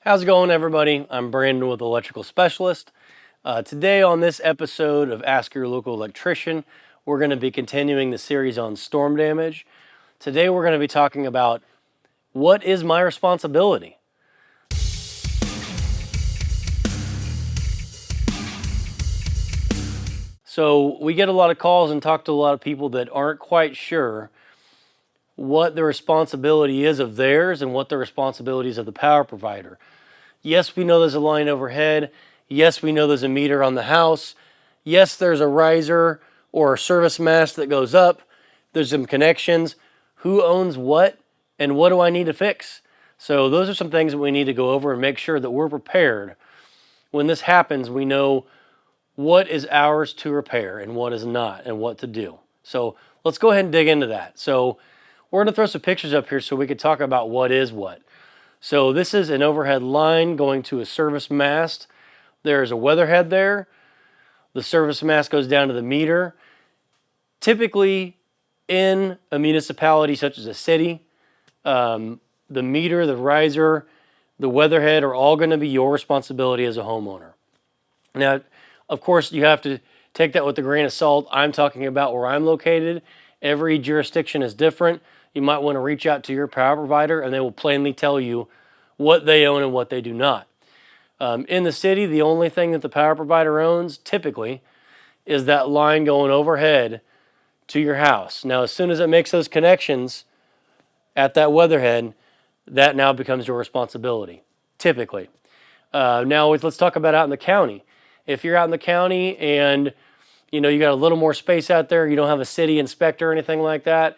How's it going, everybody? I'm Brandon with Electrical Specialist. Today on this episode of Ask Your Local Electrician, we're going to be continuing the series on storm damage. Today we're going to be talking about what is my responsibility. So we get a lot of calls and talk to a lot of people that aren't quite sure what the responsibility is of theirs and what the responsibility is of the power provider. Yes, we know there's a line overhead. Yes, we know there's a meter on the house. Yes, there's a riser or a service mast that goes up. There's some connections. Who owns what and what do I need to fix? So those are some things that we need to go over and make sure that we're prepared. When this happens, we know what is ours to repair and what is not and what to do. So let's go ahead and dig into that. So we're going to throw some pictures up here so we could talk about what is what. So this is an overhead line going to a service mast. There's a weatherhead there. The service mast goes down to the meter. Typically in a municipality such as a city, the meter, the riser, the weatherhead are all going to be your responsibility as a homeowner. Now, of course, you have to take that with a grain of salt. I'm talking about where I'm located. Every jurisdiction is different. You might want to reach out to your power provider and they will plainly tell you what they own and what they do not. In the city, the only thing that the power provider owns typically is that line going overhead to your house. Now, as soon as it makes those connections at that weatherhead, that now becomes your responsibility, typically. Now, let's talk about out in the county. If you're out in the county and you got a little more space out there, you don't have a city inspector or anything like that,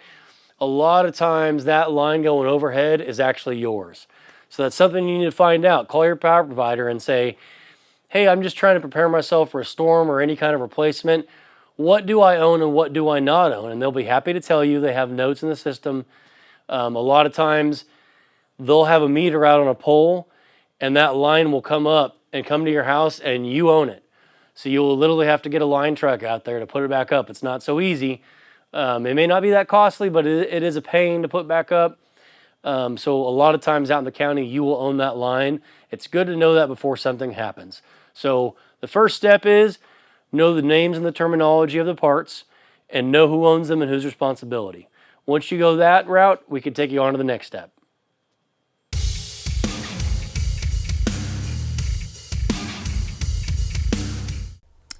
a lot of times that line going overhead is actually yours. So that's something you need to find out. Call your power provider and say, hey, I'm just trying to prepare myself for a storm or any kind of replacement. What do I own and what do I not own? And they'll be happy to tell you. They have notes in the system. A lot of times they'll have a meter out on a pole and that line will come up and come to your house and you own it. So you'll literally have to get a line truck out there to put it back up. It's not so easy. It may not be that costly, but it is a pain to put back up. So a lot of times out in the county, you will own that line. It's good to know that before something happens. So the first step is know the names and the terminology of the parts and know who owns them and whose responsibility. Once you go that route, we can take you on to the next step.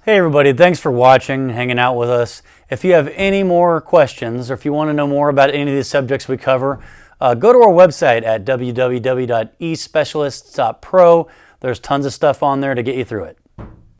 Hey everybody, thanks for watching, hanging out with us. If you have any more questions or if you want to know more about any of these subjects we cover, go to our website at www.especialists.pro. There's tons of stuff on there to get you through it.